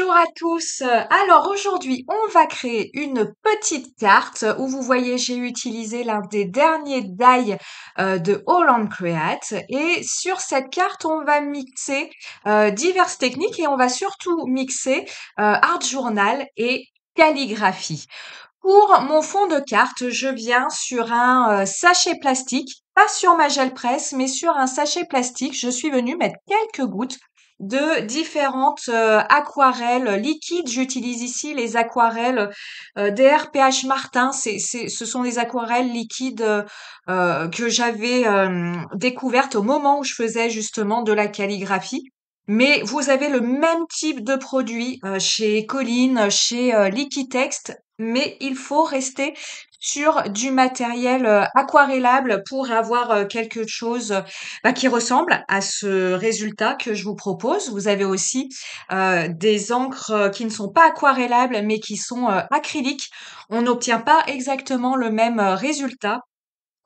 Bonjour à tous. Alors aujourd'hui, on va créer une petite carte où vous voyez, j'ai utilisé l'un des derniers die de Holland Create et sur cette carte, on va mixer diverses techniques et on va surtout mixer art journal et calligraphie. Pour mon fond de carte, je viens sur un sachet plastique, pas sur ma gel presse, mais sur un sachet plastique. Je suis venue mettre quelques gouttes de différentes aquarelles liquides. J'utilise ici les aquarelles DRPH Martin. Ce sont des aquarelles liquides que j'avais découvertes au moment où je faisais justement de la calligraphie. Mais vous avez le même type de produit chez Colline, chez Liquitext, mais il faut rester sur du matériel aquarellable pour avoir quelque chose qui ressemble à ce résultat que je vous propose. Vous avez aussi des encres qui ne sont pas aquarellables, mais qui sont acryliques. On n'obtient pas exactement le même résultat.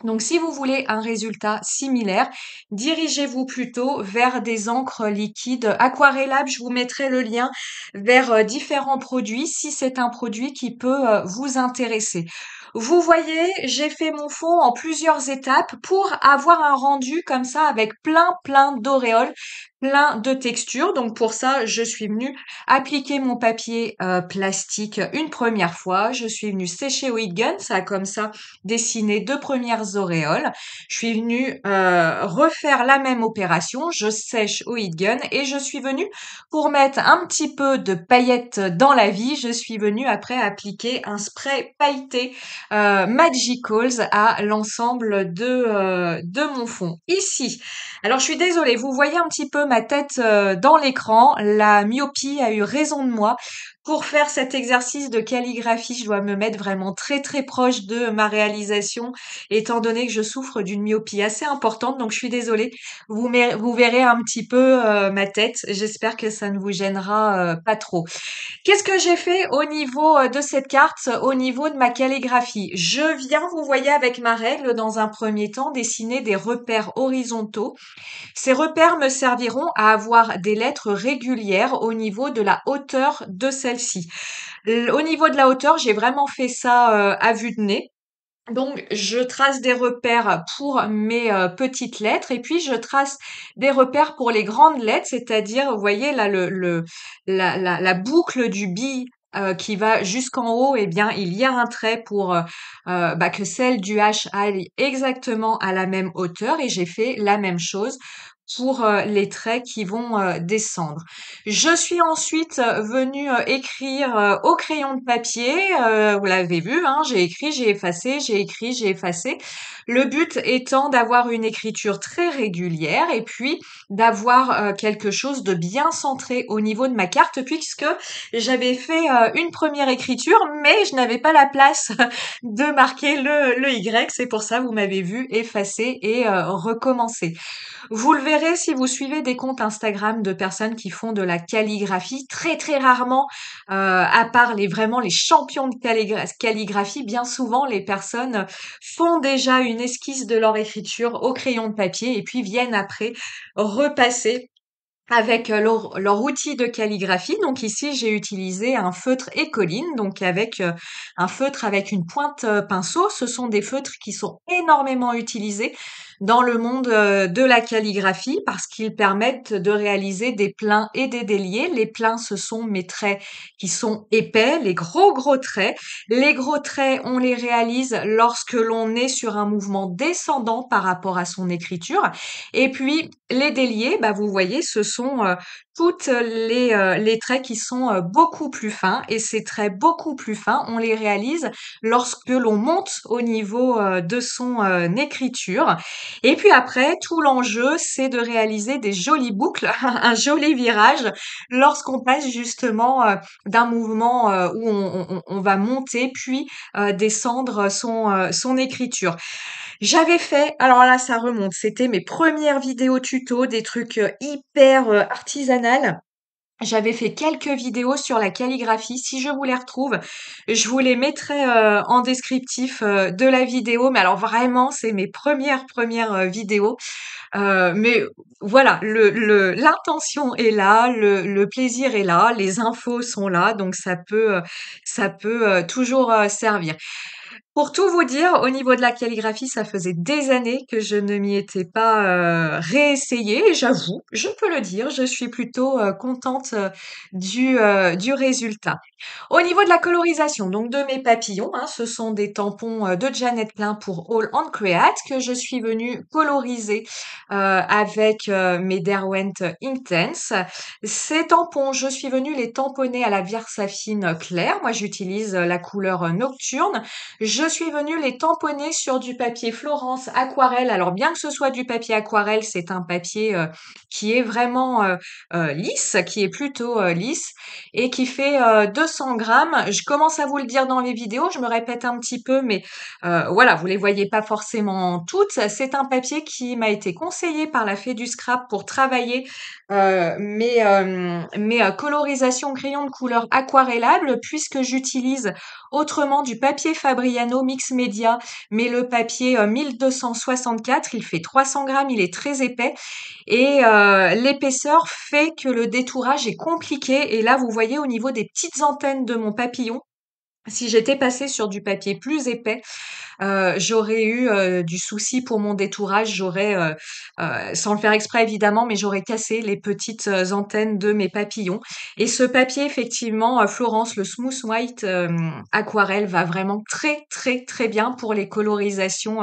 Donc, si vous voulez un résultat similaire, dirigez-vous plutôt vers des encres liquides aquarellables. Je vous mettrai le lien vers différents produits si c'est un produit qui peut vous intéresser. Vous voyez, j'ai fait mon fond en plusieurs étapes pour avoir un rendu comme ça avec plein d'auréoles, plein de textures. Donc pour ça, je suis venue appliquer mon papier plastique une première fois. Je suis venue sécher au heat gun, ça a comme ça dessiné deux premières auréoles. Je suis venue refaire la même opération. Je sèche au heat gun et je suis venue pour mettre un petit peu de paillettes dans la vie. Je suis venue après appliquer un spray pailleté Magicals à l'ensemble de mon fond. Ici, alors je suis désolée, vous voyez un petit peu ma tête dans l'écran. La myopie a eu raison de moi. Pour faire cet exercice de calligraphie, je dois me mettre vraiment très proche de ma réalisation, étant donné que je souffre d'une myopie assez importante. Donc je suis désolée. Vous verrez un petit peu ma tête. J'espère que ça ne vous gênera pas trop. Qu'est-ce que j'ai fait au niveau de cette carte, au niveau de ma calligraphie? Je viens, vous voyez, avec ma règle, dans un premier temps, dessiner des repères horizontaux. Ces repères me serviront à avoir des lettres régulières au niveau de la hauteur de celle-ci. Au niveau de la hauteur, j'ai vraiment fait ça à vue de nez. Donc, je trace des repères pour mes petites lettres et puis je trace des repères pour les grandes lettres, c'est-à-dire, vous voyez là, la boucle du bi qui va jusqu'en haut, eh bien, il y a un trait pour que celle du H aille exactement à la même hauteur et j'ai fait la même chose pour les traits qui vont descendre. Je suis ensuite venue écrire au crayon de papier. Vous l'avez vu, hein, j'ai écrit, j'ai effacé, j'ai écrit, j'ai effacé. Le but étant d'avoir une écriture très régulière et puis d'avoir quelque chose de bien centré au niveau de ma carte puisque j'avais fait une première écriture mais je n'avais pas la place de marquer le Y. C'est pour ça vous m'avez vu effacer et recommencer. Vous le verrez si vous suivez des comptes Instagram de personnes qui font de la calligraphie. Très rarement, à part vraiment les champions de calligraphie, bien souvent les personnes font déjà une esquisse de leur écriture au crayon de papier et puis viennent après repasser avec leur outil de calligraphie. Donc ici, j'ai utilisé un feutre Écoline, donc avec un feutre avec une pointe pinceau. Ce sont des feutres qui sont énormément utilisés dans le monde de la calligraphie parce qu'ils permettent de réaliser des pleins et des déliés. Les pleins, ce sont mes traits qui sont épais, les gros traits. Les gros traits, on les réalise lorsque l'on est sur un mouvement descendant par rapport à son écriture. Et puis, les déliés, vous voyez, ce sont toutes les traits qui sont beaucoup plus fins. Et ces traits beaucoup plus fins, on les réalise lorsque l'on monte au niveau de son écriture. Et puis après, tout l'enjeu, c'est de réaliser des jolies boucles, un joli virage, lorsqu'on passe justement d'un mouvement où on va monter puis descendre son écriture. J'avais fait, alors là ça remonte, c'était mes premières vidéos tuto, des trucs hyper artisanales. J'avais fait quelques vidéos sur la calligraphie. Si je vous les retrouve, je vous les mettrai en descriptif de la vidéo. Mais alors vraiment, c'est mes premières vidéos. Mais voilà, l'intention est là, le plaisir est là, les infos sont là, donc ça peut toujours servir. Pour tout vous dire, au niveau de la calligraphie, ça faisait des années que je ne m'y étais pas réessayée et j'avoue, je peux le dire, je suis plutôt contente du résultat. Au niveau de la colorisation, donc de mes papillons, hein, ce sont des tampons de Janet Klein pour All on Create que je suis venue coloriser avec mes Derwent Intense. Ces tampons, je suis venue les tamponner à la Versafine claire. Moi, j'utilise la couleur nocturne. Je suis venue les tamponner sur du papier Florence aquarelle. Alors, bien que ce soit du papier aquarelle, c'est un papier qui est vraiment lisse, qui est plutôt lisse et qui fait 200 grammes. Je commence à vous le dire dans les vidéos, je me répète un petit peu, mais voilà, vous les voyez pas forcément toutes. C'est un papier qui m'a été conseillé par la Fée du Scrap pour travailler mes colorisations crayons de couleur aquarellables, puisque j'utilise autrement du papier Fabriano Mix Media, mais le papier 1264, il fait 300 grammes, il est très épais et l'épaisseur fait que le détourage est compliqué. Et là, vous voyez au niveau des petites antennes de mon papillon, si j'étais passée sur du papier plus épais, j'aurais eu du souci pour mon détourage. J'aurais, sans le faire exprès évidemment, mais j'aurais cassé les petites antennes de mes papillons. Et ce papier, effectivement, Florence, le Smooth White aquarelle, va vraiment très très très bien pour les colorisations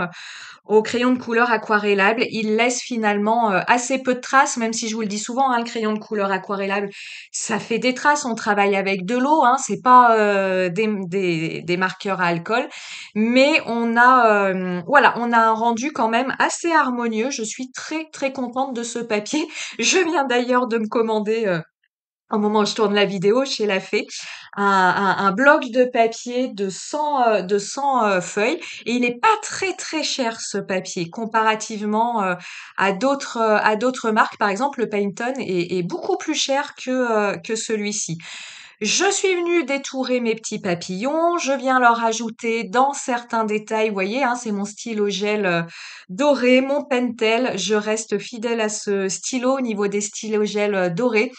au crayon de couleur aquarellable. Il laisse finalement assez peu de traces, même si je vous le dis souvent, hein, le crayon de couleur aquarellable, ça fait des traces. On travaille avec de l'eau, hein, c'est pas des marqueurs à alcool, mais voilà, on a un rendu quand même assez harmonieux. Je suis très très contente de ce papier. Je viens d'ailleurs de me commander au moment où je tourne la vidéo chez la Fée, un bloc de papier de 100 feuilles et il est pas très très cher ce papier comparativement à d'autres marques. Par exemple, le Pantone est beaucoup plus cher que celui-ci. Je suis venue détourer mes petits papillons, je viens leur ajouter dans certains détails, vous voyez, hein, c'est mon stylo gel doré, mon Pentel. Je reste fidèle à ce stylo au niveau des stylos gel dorés.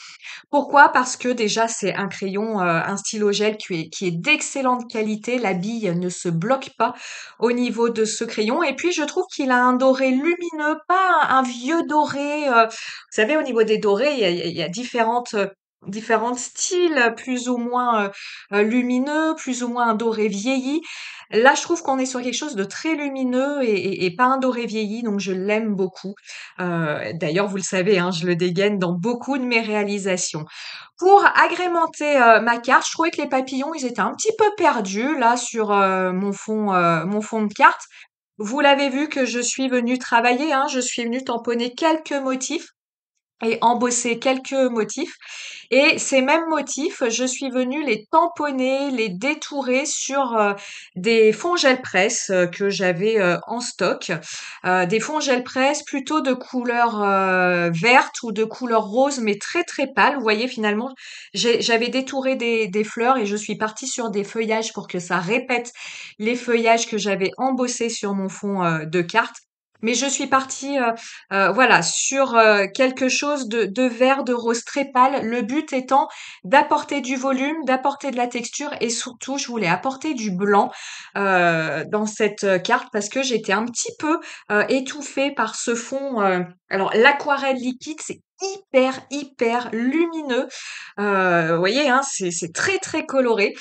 Pourquoi? Parce que déjà c'est un crayon, un stylo gel qui est d'excellente qualité. La bille ne se bloque pas au niveau de ce crayon et puis je trouve qu'il a un doré lumineux, pas un vieux doré, vous savez au niveau des dorés, il y a différents styles, plus ou moins, lumineux, plus ou moins un doré vieilli. Là, je trouve qu'on est sur quelque chose de très lumineux et pas un doré vieilli, donc je l'aime beaucoup. D'ailleurs, vous le savez, hein, je le dégaine dans beaucoup de mes réalisations. Pour agrémenter ma carte, je trouvais que les papillons, ils étaient un petit peu perdus là sur mon fond de carte. Vous l'avez vu que je suis venue travailler, hein, je suis venue tamponner quelques motifs et embosser quelques motifs. Et ces mêmes motifs, je suis venue les tamponner, les détourer sur des fonds gel presse que j'avais en stock. Des fonds gel presse plutôt de couleur verte ou de couleur rose, mais très très pâle. Vous voyez, finalement, j'avais détouré des fleurs et je suis partie sur des feuillages pour que ça répète les feuillages que j'avais embossés sur mon fond de carte. Mais je suis partie, voilà, sur quelque chose de vert, de rose très pâle. Le but étant d'apporter du volume, d'apporter de la texture et surtout, je voulais apporter du blanc dans cette carte parce que j'étais un petit peu étouffée par ce fond. Alors, l'aquarelle liquide, c'est hyper, hyper lumineux. Vous voyez, hein, c'est très, très coloré.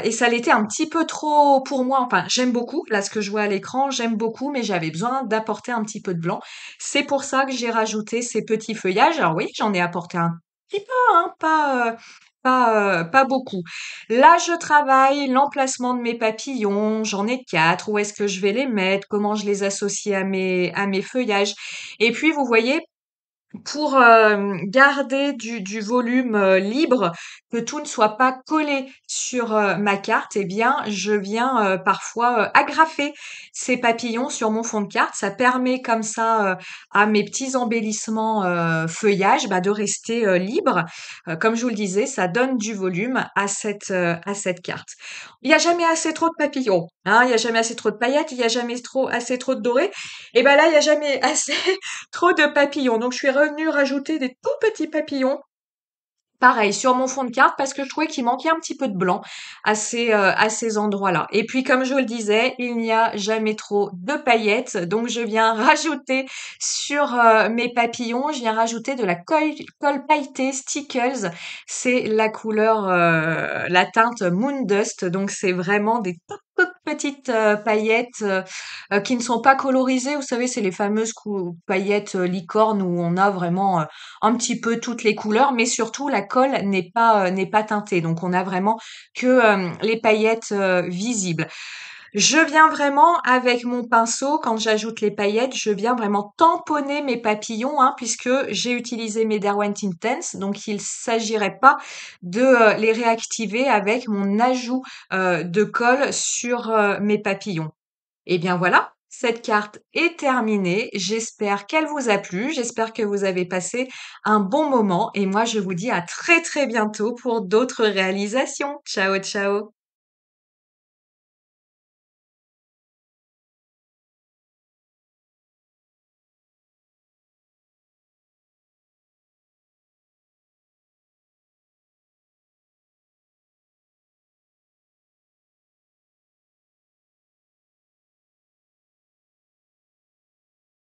Et ça l'était un petit peu trop pour moi. Enfin, j'aime beaucoup. Là, ce que je vois à l'écran, j'aime beaucoup, mais j'avais besoin d'apporter un petit peu de blanc. C'est pour ça que j'ai rajouté ces petits feuillages. Alors oui, j'en ai apporté un petit peu, hein, pas beaucoup. Là, je travaille l'emplacement de mes papillons. J'en ai 4. Où est-ce que je vais les mettre? Comment je les associe à mes feuillages? Et puis, vous voyez, Pour, garder du volume, libre, que tout ne soit pas collé sur, ma carte, eh bien, je viens, parfois, agrafer ces papillons sur mon fond de carte. Ça permet comme ça, à mes petits embellissements, feuillage, bah, de rester, libres. Comme je vous le disais, ça donne du volume à cette carte. Il y a jamais assez trop de papillons, hein, il y a jamais assez trop de paillettes, il y a jamais assez trop de dorés et ben là, il y a jamais assez trop de papillons. Donc, je suis revenue rajouter des tout petits papillons. Pareil, sur mon fond de carte, parce que je trouvais qu'il manquait un petit peu de blanc à ces endroits-là. Et puis, comme je le disais, il n'y a jamais trop de paillettes. Donc, je viens rajouter sur mes papillons, je viens rajouter de la colle pailletée Stickles. C'est la couleur, la teinte Moon Dust. Donc, c'est vraiment des toutes petites paillettes qui ne sont pas colorisées. Vous savez, c'est les fameuses paillettes licorne où on a vraiment un petit peu toutes les couleurs, mais surtout la colle n'est pas teintée. Donc on a vraiment que les paillettes visibles. Je viens vraiment avec mon pinceau, quand j'ajoute les paillettes, je viens vraiment tamponner mes papillons, hein, puisque j'ai utilisé mes Derwent Intense, donc il s'agirait pas de les réactiver avec mon ajout de colle sur mes papillons. Et bien voilà, cette carte est terminée. J'espère qu'elle vous a plu. J'espère que vous avez passé un bon moment. Et moi, je vous dis à très très bientôt pour d'autres réalisations. Ciao, ciao!